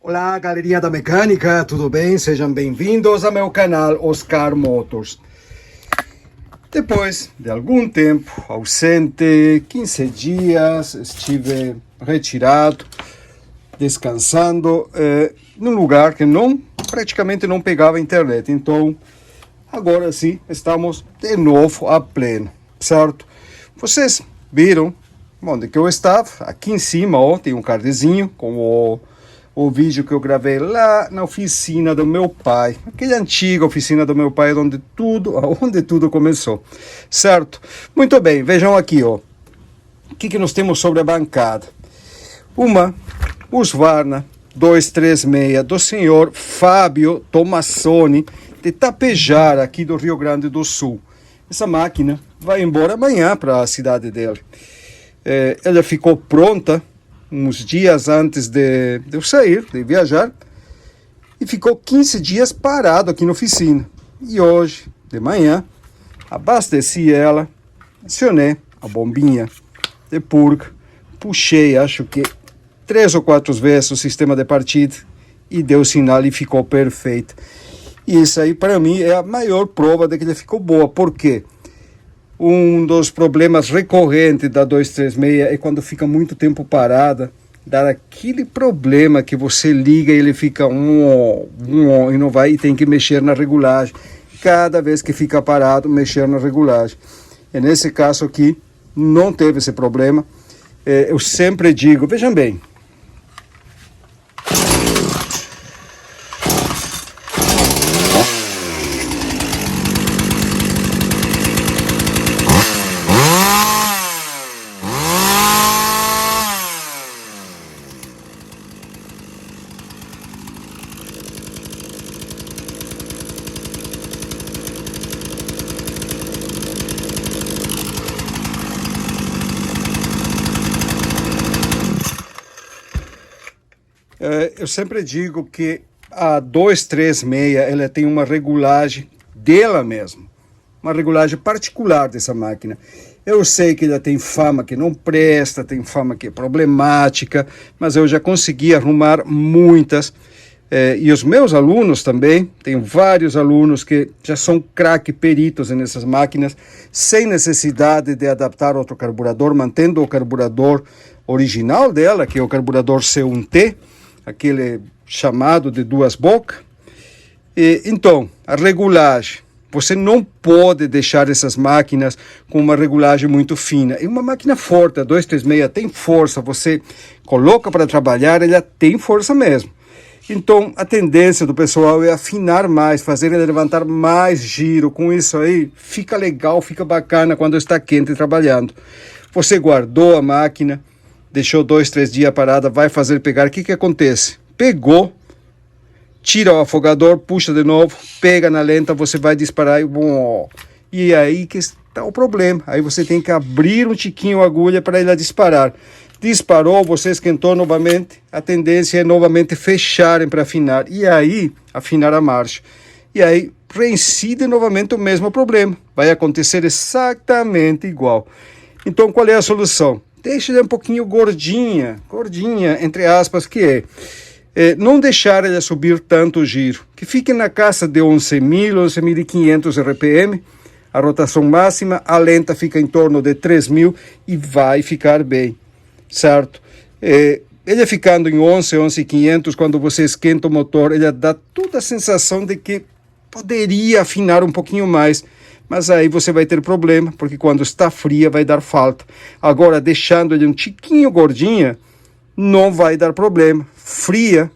Olá, galerinha da mecânica, tudo bem? Sejam bem-vindos ao meu canal Oscar Motors. Depois de algum tempo ausente, 15 dias, estive retirado, descansando, num lugar que praticamente não pegava internet. Então, agora sim, estamos de novo a pleno, certo? Vocês viram onde que eu estava? Aqui em cima, ó, tem um cardzinho com o vídeo que eu gravei lá na oficina do meu pai, aquela antiga oficina do meu pai, onde tudo começou, certo? Muito bem, vejam aqui, ó, o que nós temos sobre a bancada. Uma Husqvarna 236 do senhor Fábio Tomassoni, de Tapejara, aqui do Rio Grande do Sul. Essa máquina vai embora amanhã para a cidade dele. Ela ficou pronta uns dias antes de eu sair, de viajar, e ficou 15 dias parado aqui na oficina. E hoje, de manhã, abasteci ela, acionei a bombinha de purga, puxei, acho que 3 ou 4 vezes o sistema de partida e deu sinal e ficou perfeito. E isso aí, para mim, é a maior prova de que ele ficou boa. Por quê? Um dos problemas recorrentes da 236 é quando fica muito tempo parada, dá aquele problema que você liga e ele fica e não vai, e tem que mexer na regulagem. Cada vez que fica parado, mexer na regulagem. E nesse caso aqui, não teve esse problema. Eu sempre digo, vejam bem, eu sempre digo que a 236 ela tem uma regulagem dela mesma, uma regulagem particular dessa máquina. Eu sei que ela tem fama que não presta, tem fama que é problemática, mas eu já consegui arrumar muitas. E os meus alunos também, tenho vários alunos que já são craque peritos nessas máquinas, sem necessidade de adaptar outro carburador, mantendo o carburador original dela, que é o carburador C1T, aquele chamado de 2 bocas. Então, a regulagem, você não pode deixar essas máquinas com uma regulagem muito fina. É uma máquina forte, a 236 tem força, você coloca para trabalhar, ela tem força mesmo. Então, a tendência do pessoal é afinar mais, fazer ele levantar mais giro. Com isso aí, fica legal, fica bacana quando está quente trabalhando. Você guardou a máquina, deixou 2, 3 dias parada, vai fazer pegar, o que acontece? Pegou, tira o afogador, puxa de novo, pega na lenta, você vai disparar e aí que está o problema. Aí você tem que abrir um tiquinho a agulha para ela disparar. Disparou, você esquentou novamente, a tendência é novamente fecharem para afinar, e aí afinar a marcha. E aí reincide novamente o mesmo problema, vai acontecer exatamente igual. Então qual é a solução? Deixa ela um pouquinho gordinha, entre aspas, que não deixar ela subir tanto o giro, que fique na casa de 11.000, 11.500 RPM, a rotação máxima, a lenta fica em torno de 3.000 e vai ficar bem, certo? Ele ficando em 11.500, quando você esquenta o motor, ele dá toda a sensação de que poderia afinar um pouquinho mais, mas aí você vai ter problema, porque quando está fria vai dar falta. Agora, deixando ele um tiquinho gordinha, não vai dar problema. Fria,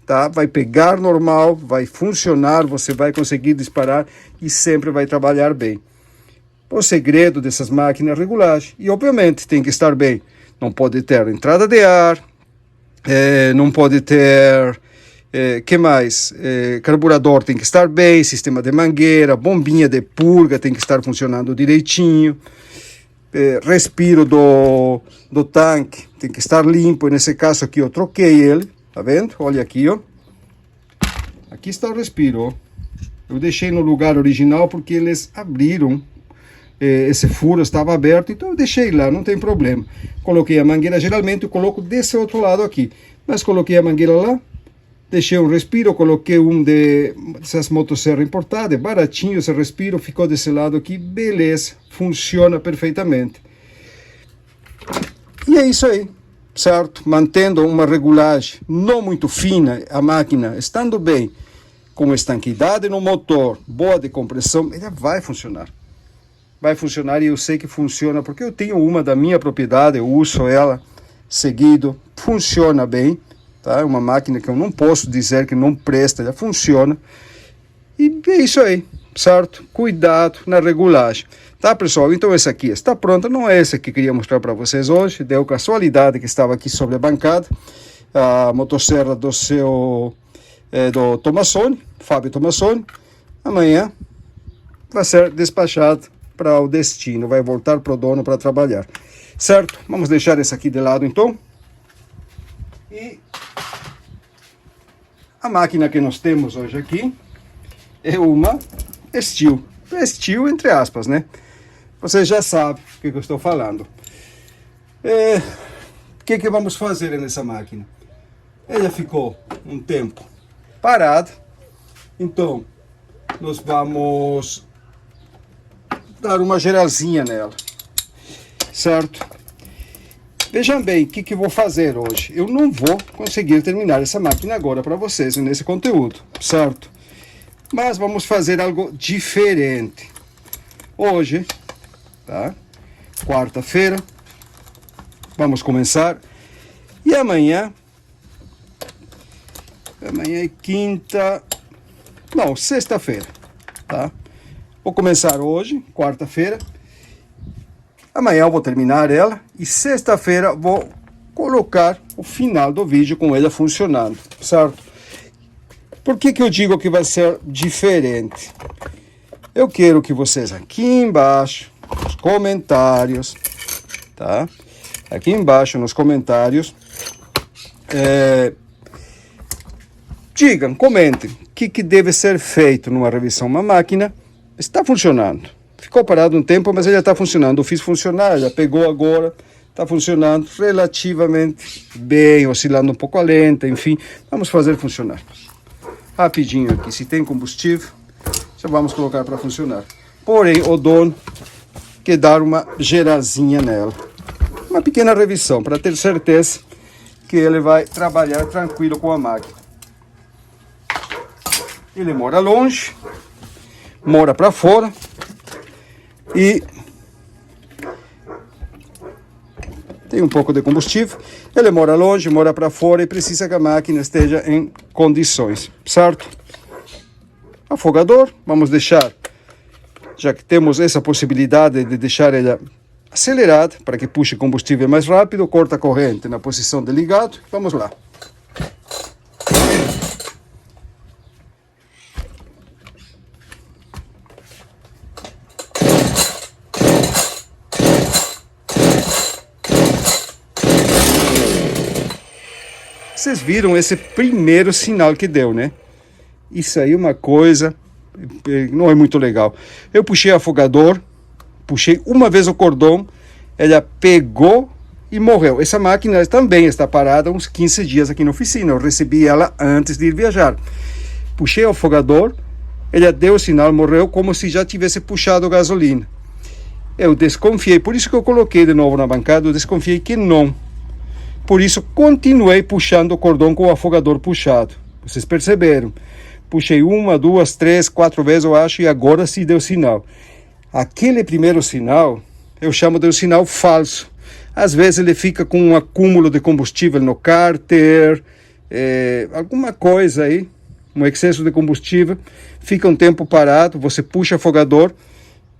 tá? Vai pegar normal, vai funcionar, você vai conseguir disparar e sempre vai trabalhar bem. O segredo dessas máquinas é regulagem. E, obviamente, tem que estar bem. Não pode ter entrada de ar, não pode ter... que mais? Carburador tem que estar bem, sistema de mangueira, bombinha de purga tem que estar funcionando direitinho, respiro do tanque tem que estar limpo. Nesse caso aqui eu troquei ele, tá vendo? Olha aqui, ó. Aqui está o respiro, ó. Eu deixei no lugar original porque eles abriram, esse furo estava aberto, então eu deixei lá, não tem problema. Coloquei a mangueira, geralmente eu coloco desse outro lado aqui, mas coloquei a mangueira lá, deixei um respiro, coloquei dessas motosserras importadas, baratinho esse respiro, ficou desse lado aqui, beleza, funciona perfeitamente. E é isso aí, certo? Mantendo uma regulagem não muito fina, a máquina estando bem, com estanqueidade no motor, boa de compressão, ela vai funcionar. Vai funcionar e eu sei que funciona, porque eu tenho uma da minha propriedade, eu uso ela seguido, funciona bem, tá? É uma máquina que eu não posso dizer que não presta, ela funciona. E é isso aí, certo? Cuidado na regulagem. Tá, pessoal? Então essa aqui está pronta, não é essa que eu queria mostrar para vocês hoje, deu casualidade que estava aqui sobre a bancada, a motosserra do do Tomassoni, Fábio Tomassoni. Amanhã vai ser despachado para o destino, vai voltar para o dono para trabalhar, certo? Vamos deixar esse aqui de lado então. E a máquina que nós temos hoje aqui é uma Steel entre aspas, né? Você já sabe o que eu estou falando. O que vamos fazer nessa máquina? Ela ficou um tempo parada, então nós vamos dar uma geralzinha nela, certo? Vejam bem, o que eu vou fazer hoje? Eu não vou conseguir terminar essa máquina agora para vocês nesse conteúdo, certo? Mas vamos fazer algo diferente. Hoje, tá? Quarta-feira, vamos começar. E amanhã é quinta, não, sexta-feira, tá? Vou começar hoje, quarta-feira. Amanhã eu vou terminar ela e sexta-feira vou colocar o final do vídeo com ela funcionando, certo? Por que eu digo que vai ser diferente? Eu quero que vocês aqui embaixo, nos comentários, tá? Aqui embaixo nos comentários, digam, comentem o que deve ser feito numa revisão. Uma máquina está funcionando. Ficou parado um tempo, mas ele está funcionando. Eu fiz funcionar, já pegou agora, está funcionando relativamente bem, oscilando um pouco a lenta, enfim. Vamos fazer funcionar. Rapidinho aqui, se tem combustível, já vamos colocar para funcionar. Porém, o dono quer dar uma geralzinha nela. Uma pequena revisão, para ter certeza que ele vai trabalhar tranquilo com a máquina. Ele mora longe, mora para fora e tem um pouco de combustível. Ele mora longe, mora para fora e precisa que a máquina esteja em condições, certo? Afogador, vamos deixar, já que temos essa possibilidade de deixar ela acelerada para que puxe combustível mais rápido, corta a corrente na posição de ligado. Vamos lá. Vocês viram esse primeiro sinal que deu, né? Isso aí é uma coisa, não é muito legal. Eu puxei o afogador, puxei uma vez o cordão, ela pegou e morreu. Essa máquina também está parada uns 15 dias aqui na oficina. Eu recebi ela antes de ir viajar. Puxei o afogador, ela deu o sinal, morreu como se já tivesse puxado gasolina. Eu desconfiei, por isso que eu coloquei de novo na bancada, eu desconfiei que não. Por isso, continuei puxando o cordão com o afogador puxado. Vocês perceberam? Puxei uma, duas, três, quatro vezes, eu acho, e agora sim deu sinal. Aquele primeiro sinal, eu chamo de um sinal falso. Às vezes ele fica com um acúmulo de combustível no cárter, alguma coisa aí, um excesso de combustível, fica um tempo parado, você puxa o afogador,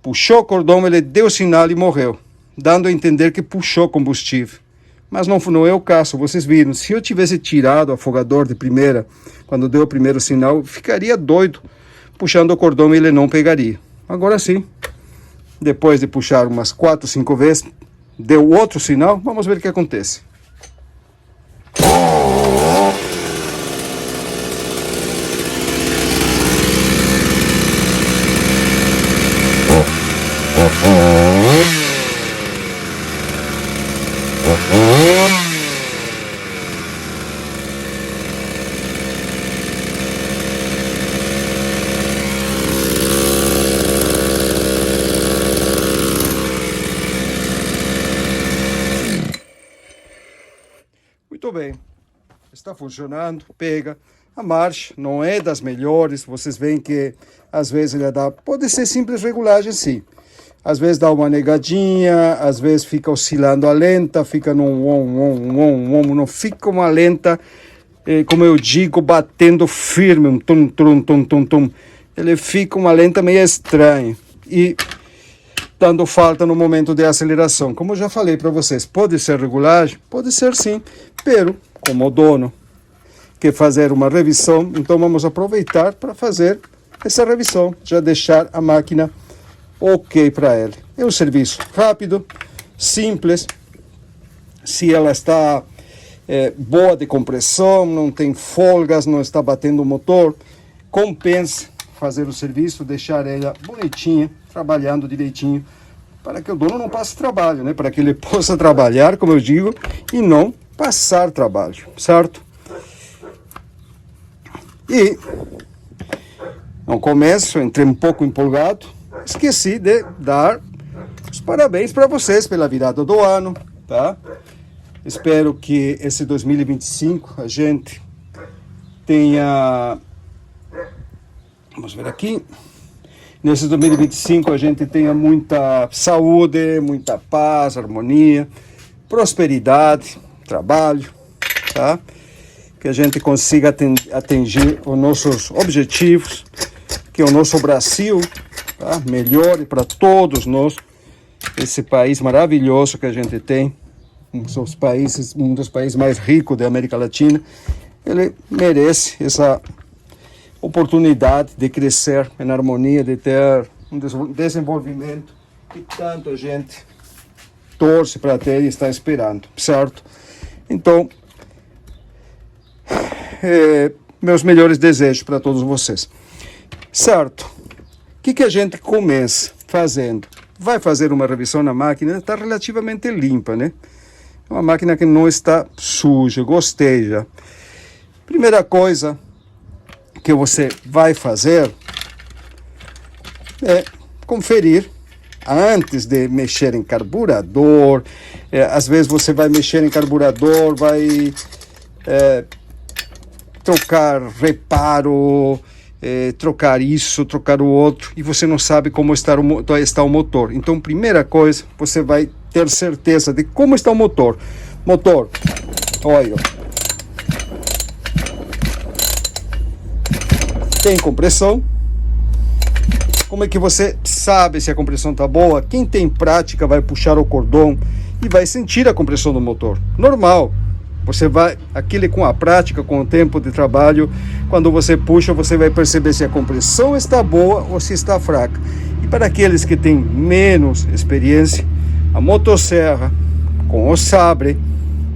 puxou o cordão, ele deu sinal e morreu, dando a entender que puxou combustível. Mas não é o caso, vocês viram, se eu tivesse tirado o afogador de primeira, quando deu o primeiro sinal, eu ficaria doido puxando o cordão e ele não pegaria. Agora sim, depois de puxar umas 4, 5 vezes, deu outro sinal, vamos ver o que acontece. muito bem. Está funcionando, pega. A marcha não é das melhores, vocês veem que às vezes ele dá, pode ser simples regulagem sim. Às vezes dá uma negadinha, às vezes fica oscilando a lenta, fica num não fica uma lenta, como eu digo, batendo firme, um tum, tum, tum, tum, tum. Ele fica uma lenta meio estranha e dando falta no momento de aceleração. Como eu já falei para vocês, pode ser regulagem? Pode ser sim, pero como o dono quer fazer uma revisão, então vamos aproveitar para fazer essa revisão, já deixar a máquina ok para ele. É um serviço rápido, simples, se ela está boa de compressão, não tem folgas, não está batendo o motor, compensa fazer o serviço, deixar ela bonitinha, trabalhando direitinho, para que o dono não passe trabalho, né? Para que ele possa trabalhar, como eu digo, e não passar trabalho, certo? E no começo, entrei um pouco empolgado, esqueci de dar os parabéns para vocês pela virada do ano, tá? Espero que esse 2025 a gente tenha, vamos ver aqui, nesse 2025 a gente tenha muita saúde, muita paz, harmonia, prosperidade, trabalho, tá? Que a gente consiga atingir os nossos objetivos, que o nosso Brasil, tá, melhore para todos nós, esse país maravilhoso que a gente tem, um dos países mais ricos da América Latina, ele merece essa oportunidade de crescer em harmonia, de ter um desenvolvimento que tanto a gente torce para ter e está esperando, certo? Então, meus melhores desejos para todos vocês. Certo? O que a gente começa fazendo? Vai fazer uma revisão na máquina, está relativamente limpa, né? É uma máquina que não está suja, gosteja. Primeira coisa que você vai fazer é conferir antes de mexer em carburador. Às vezes você vai mexer em carburador, vai trocar reparo, trocar isso, trocar o outro, e você não sabe como está o motor. Então, primeira coisa, você vai ter certeza de como está o motor. Motor, olha, tem compressão. Como é que você sabe se a compressão está boa? Quem tem prática vai puxar o cordão e vai sentir a compressão do motor. Normal. Você vai, aquele com a prática, com o tempo de trabalho, quando você puxa, você vai perceber se a compressão está boa ou se está fraca. E para aqueles que têm menos experiência, a motosserra com o sabre,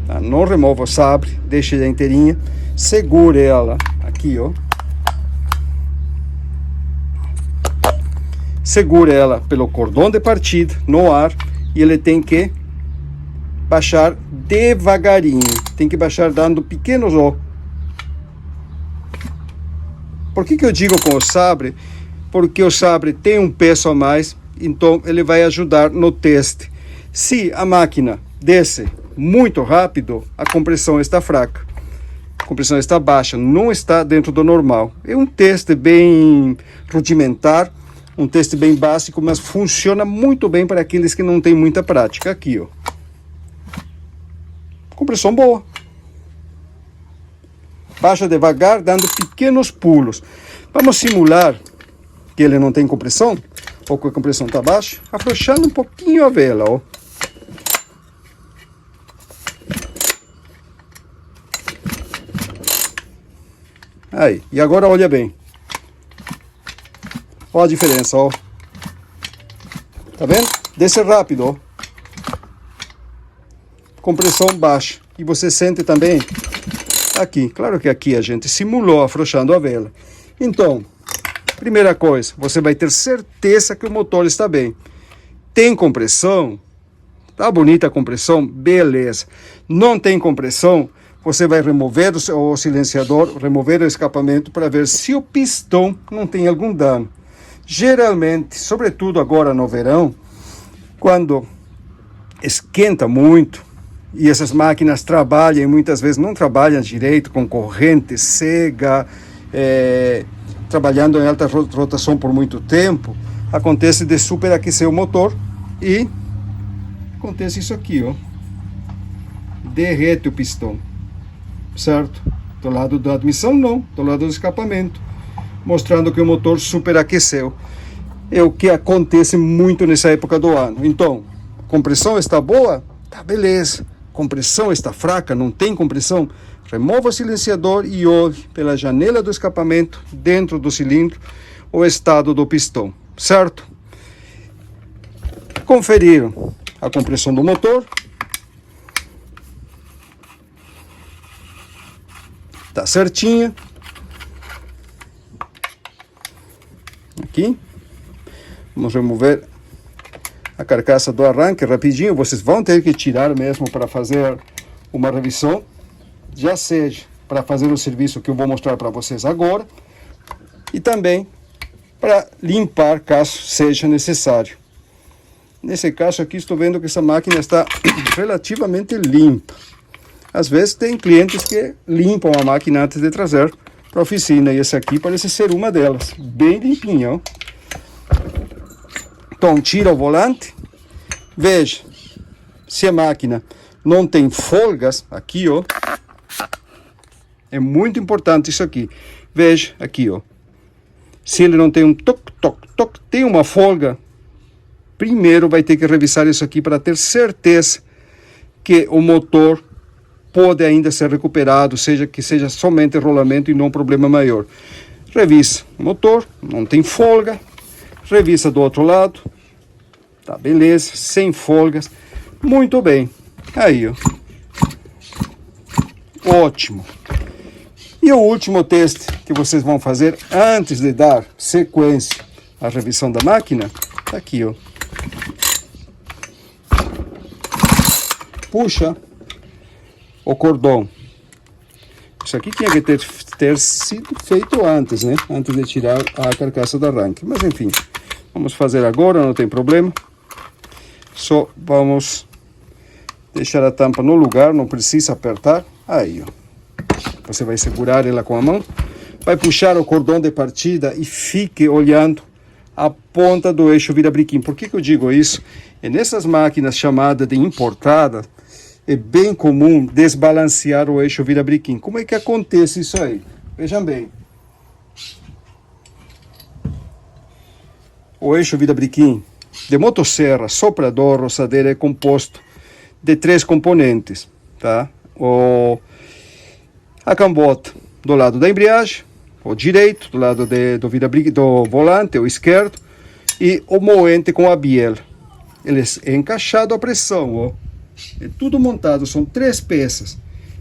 tá? Não remova o sabre, deixe ela inteirinha, segure ela aqui, ó. Segure ela pelo cordão de partida, no ar, e ele tem que baixar devagarinho, tem que baixar dando pequenos ó. Por que eu digo com o sabre? Porque o sabre tem um peso a mais, então ele vai ajudar no teste. Se a máquina desce muito rápido, a compressão está fraca, a compressão está baixa, não está dentro do normal. É um teste bem rudimentar, um teste bem básico, mas funciona muito bem para aqueles que não têm muita prática. Aqui, ó. Compressão boa. Baixa devagar, dando pequenos pulos. Vamos simular que ele não tem compressão, ou que a compressão está baixa, afrouxando um pouquinho a vela, ó. Aí, e agora olha bem. Olha a diferença, ó. Tá vendo? Desce rápido, ó. Compressão baixa. E você sente também aqui. Claro que aqui a gente simulou afrouxando a vela. Então, primeira coisa, você vai ter certeza que o motor está bem. Tem compressão? Tá bonita a compressão? Beleza. Não tem compressão? Você vai remover o silenciador, remover o escapamento para ver se o pistão não tem algum dano. Geralmente, sobretudo agora no verão, quando esquenta muito, e essas máquinas trabalham e muitas vezes não trabalham direito, com corrente cega, trabalhando em alta rotação por muito tempo, acontece de superaquecer o motor e acontece isso aqui, ó, derrete o pistão, certo? Do lado da admissão não, do lado do escapamento, mostrando que o motor superaqueceu. É o que acontece muito nessa época do ano. Então, compressão está boa? Tá, beleza. Compressão está fraca? Não tem compressão? Remova o silenciador e olhe pela janela do escapamento, dentro do cilindro, o estado do pistão, certo? Conferiram a compressão do motor. Tá certinha. Aqui. Vamos remover a carcaça do arranque rapidinho. Vocês vão ter que tirar mesmo para fazer uma revisão, já seja para fazer o serviço que eu vou mostrar para vocês agora, e também para limpar caso seja necessário. Nesse caso aqui estou vendo que essa máquina está relativamente limpa. Às vezes tem clientes que limpam a máquina antes de trazer para a oficina, e essa aqui parece ser uma delas, bem limpinha, ó. Então tira o volante, veja se a máquina não tem folgas, aqui ó, é muito importante isso aqui, veja aqui ó, se ele não tem um toc, toc, toc, tem uma folga, primeiro vai ter que revisar isso aqui para ter certeza que o motor pode ainda ser recuperado, seja que seja somente rolamento e não problema maior. Revisa o motor, não tem folga, revisa do outro lado, tá beleza, sem folgas, muito bem, aí ó, ótimo. E o último teste que vocês vão fazer antes de dar sequência à revisão da máquina, tá aqui ó, puxa o cordão. Isso aqui tinha que ter sido feito antes, né? Antes de tirar a carcaça do arranque. Mas enfim, vamos fazer agora, não tem problema. Só vamos deixar a tampa no lugar, não precisa apertar. Aí, ó. Você vai segurar ela com a mão, vai puxar o cordão de partida e fique olhando a ponta do eixo virabrequim. Por que eu digo isso? É nessas máquinas chamadas de importadas, é bem comum desbalancear o eixo virabrequim. Como é que acontece isso aí? Vejam bem. O eixo virabrequim de motosserra, soprador, roçadeira é composto de 3 componentes, tá? A cambota do lado da embreagem, o direito, do lado do volante, o esquerdo, e o moente com a biela. Ele é encaixado à pressão, ó. É tudo montado, são 3 peças,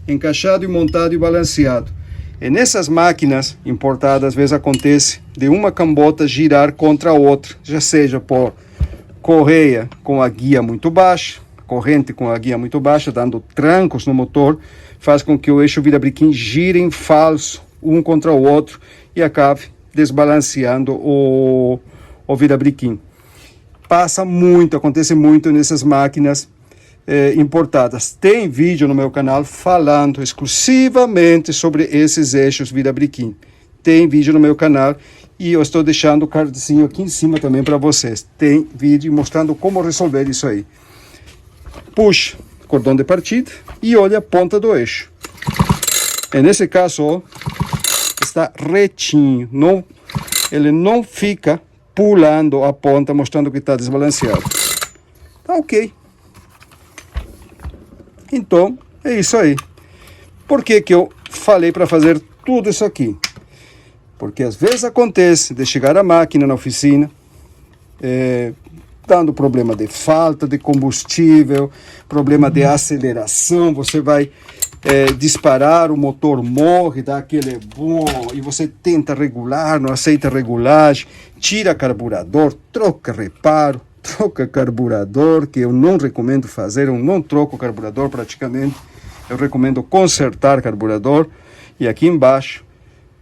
encaixado e montado e balanceado. E nessas máquinas importadas, às vezes acontece de uma cambota girar contra a outra, já seja por correia com a guia muito baixa, corrente com a guia muito baixa, dando trancos no motor, faz com que o eixo virabrequim gire em falso, um contra o outro, e acabe desbalanceando o virabrequim. Passa muito, acontece muito nessas máquinas importadas. Tem vídeo no meu canal falando exclusivamente sobre esses eixos virabrequim. Tem vídeo no meu canal e eu estou deixando o cardzinho aqui em cima também para vocês. Tem vídeo mostrando como resolver isso aí. Puxa cordão de partida e olha a ponta do eixo. E nesse caso, ó, está retinho, ele não fica pulando a ponta, mostrando que está desbalanceado. Tá ok. Então, é isso aí. Por que eu falei para fazer tudo isso aqui? Porque às vezes acontece de chegar a máquina na oficina, dando problema de falta de combustível, problema de aceleração, você vai disparar, o motor morre, dá aquele bom, e você tenta regular, não aceita regulagem, tira carburador, troca reparo, troca carburador, que eu não recomendo fazer, eu não troco carburador praticamente, eu recomendo consertar carburador. E aqui embaixo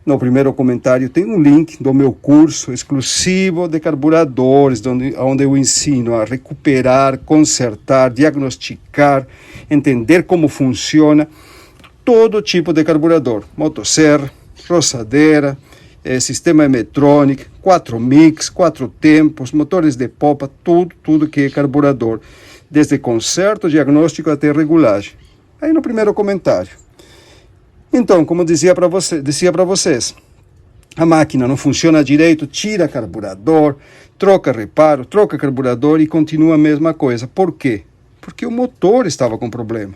No primeiro comentário tem um link do meu curso exclusivo de carburadores, onde eu ensino a recuperar, consertar, diagnosticar, entender como funciona todo tipo de carburador. Motosserra, roçadeira, sistema eletrônico, 4 mix, 4 tempos, motores de popa, tudo que é carburador. Desde conserto, diagnóstico até regulagem. Aí no primeiro comentário. Então, como dizia para vocês, a máquina não funciona direito, tira carburador, troca reparo, troca carburador e continua a mesma coisa. Por quê? Porque o motor estava com problema.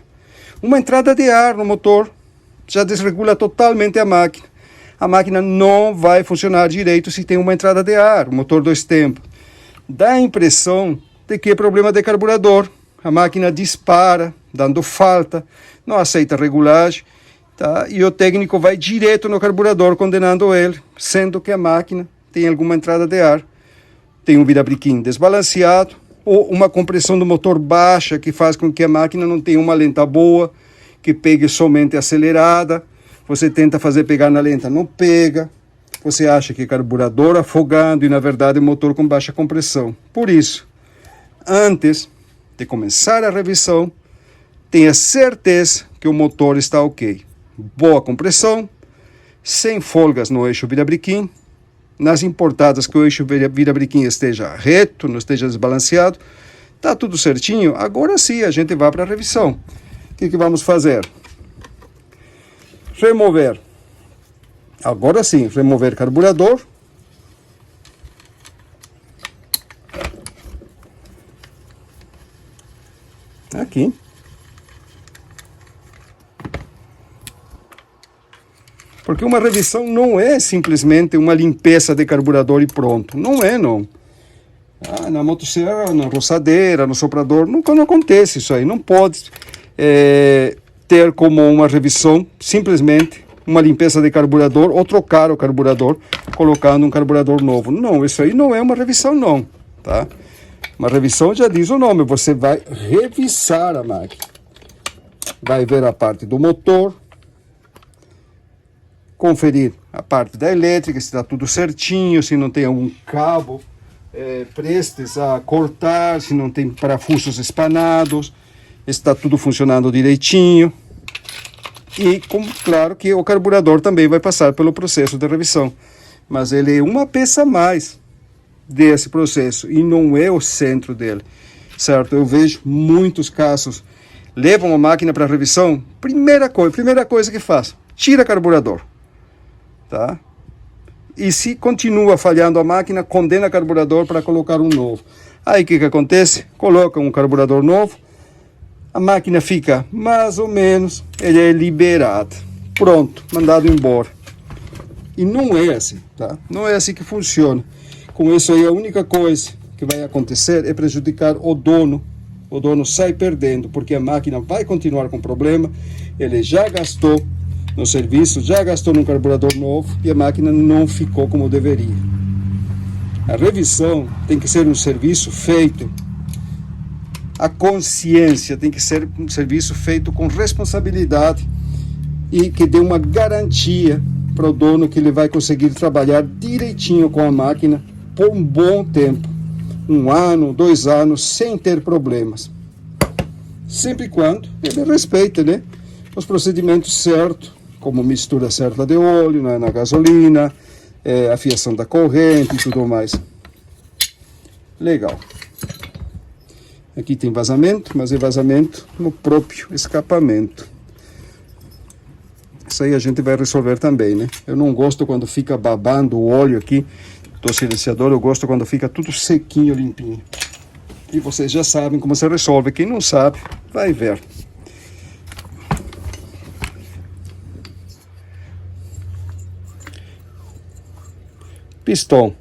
Uma entrada de ar no motor já desregula totalmente a máquina. A máquina não vai funcionar direito se tem uma entrada de ar, o motor 2 tempos. Dá a impressão de que é problema de carburador. A máquina dispara, dando falta, não aceita regulagem. Tá? E o técnico vai direto no carburador condenando ele, sendo que a máquina tem alguma entrada de ar, tem um virabrequim desbalanceado ou uma compressão do motor baixa que faz com que a máquina não tenha uma lenta boa, que pegue somente acelerada. Você tenta fazer pegar na lenta, não pega. Você acha que é carburador afogando e na verdade é motor com baixa compressão. Por isso, antes de começar a revisão, tenha certeza que o motor está ok. Boa compressão, sem folgas no eixo virabrequim, nas importadas que o eixo virabrequim esteja reto, não esteja desbalanceado, tá tudo certinho. Agora sim a gente vai para a revisão. O que vamos fazer? Remover. Agora sim, remover carburador. Aqui. Porque uma revisão não é simplesmente uma limpeza de carburador e pronto. Não é, não. Na motosserra, na roçadeira, no soprador, nunca não acontece isso aí. Não pode ter como uma revisão simplesmente uma limpeza de carburador ou trocar o carburador colocando um carburador novo. Não, isso aí não é uma revisão, não. Tá? Uma revisão já diz o nome. Você vai revisar a máquina. Vai ver a parte do motor, conferir a parte da elétrica, se está tudo certinho, se não tem algum cabo prestes a cortar, se não tem parafusos espanados, se está tudo funcionando direitinho. E, claro que o carburador também vai passar pelo processo de revisão, mas ele é uma peça a mais desse processo e não é o centro dele, certo? Eu vejo muitos casos, levam a máquina para revisão, primeira coisa que faz, tira carburador. Tá? E se continua falhando a máquina, condena carburador para colocar um novo. Aí o que acontece? Coloca um carburador novo, a máquina fica mais ou menos, ele é liberado, pronto, mandado embora. E não é assim, tá? Não é assim que funciona. Com isso aí, a única coisa que vai acontecer é prejudicar o dono. O dono sai perdendo, porque a máquina vai continuar com problema, ele já gastou no serviço, já gastou num carburador novo e a máquina não ficou como deveria. A revisão tem que ser um serviço feito, a consciência tem que ser um serviço feito com responsabilidade e que dê uma garantia para o dono que ele vai conseguir trabalhar direitinho com a máquina por um bom tempo, 1 ano, 2 anos, sem ter problemas. Sempre e quando ele respeite, né, os procedimentos certos, como mistura certa de óleo na gasolina, a fiação da corrente e tudo mais. Legal. Aqui tem vazamento, mas é vazamento no próprio escapamento. Isso aí a gente vai resolver também, né? Eu não gosto quando fica babando o óleo aqui do silenciador, eu gosto quando fica tudo sequinho, limpinho. E vocês já sabem como se resolve. Quem não sabe, vai ver. Pistão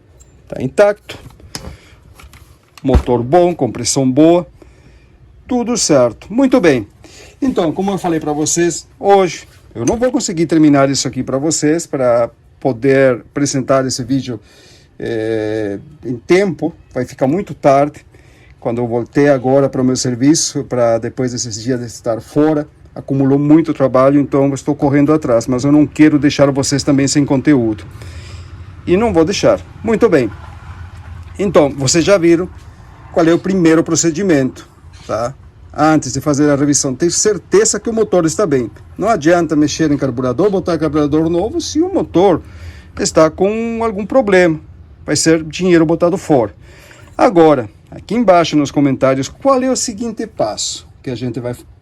está intacto, motor bom, compressão boa, tudo certo. Muito bem. Então, como eu falei para vocês, hoje eu não vou conseguir terminar isso aqui para vocês, para poder apresentar esse vídeo em tempo, vai ficar muito tarde, quando eu voltei agora para o meu serviço, para depois desses dias de estar fora, acumulou muito trabalho, então estou correndo atrás, mas eu não quero deixar vocês também sem conteúdo. E não vou deixar. Muito bem. Então, vocês já viram qual é o primeiro procedimento, tá? Antes de fazer a revisão, ter certeza que o motor está bem. Não adianta mexer em carburador, botar carburador novo se o motor está com algum problema. Vai ser dinheiro botado fora. Agora, aqui embaixo nos comentários, qual é o seguinte passo que a gente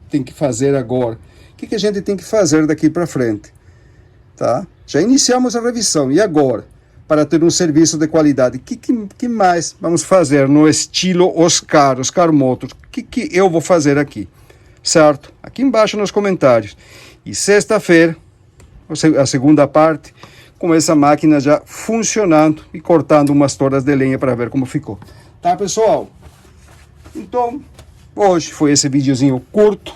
tem que fazer agora? O que a gente tem que fazer daqui para frente? Tá? Já iniciamos a revisão, e agora? Para ter um serviço de qualidade, que mais vamos fazer no estilo Oscar Motors? O que eu vou fazer aqui? Certo? Aqui embaixo nos comentários. E sexta-feira, a segunda parte, com essa máquina já funcionando e cortando umas toras de lenha para ver como ficou. Tá, pessoal? Então, hoje foi esse videozinho curto.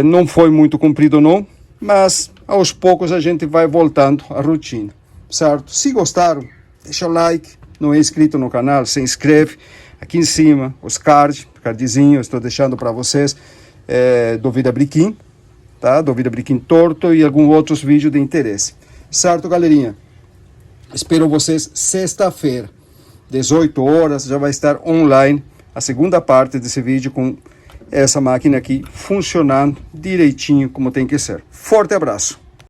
Não foi muito comprido não, mas aos poucos a gente vai voltando à rotina. Certo? Se gostaram, deixa o like. Não é inscrito no canal, se inscreve. Aqui em cima, os cardzinhos, estou deixando para vocês do Vida Briquim, tá? Do Vida Briquim torto e alguns outros vídeos de interesse. Certo, galerinha? Espero vocês sexta-feira, 18 horas, já vai estar online a segunda parte desse vídeo com essa máquina aqui funcionando direitinho como tem que ser. Forte abraço!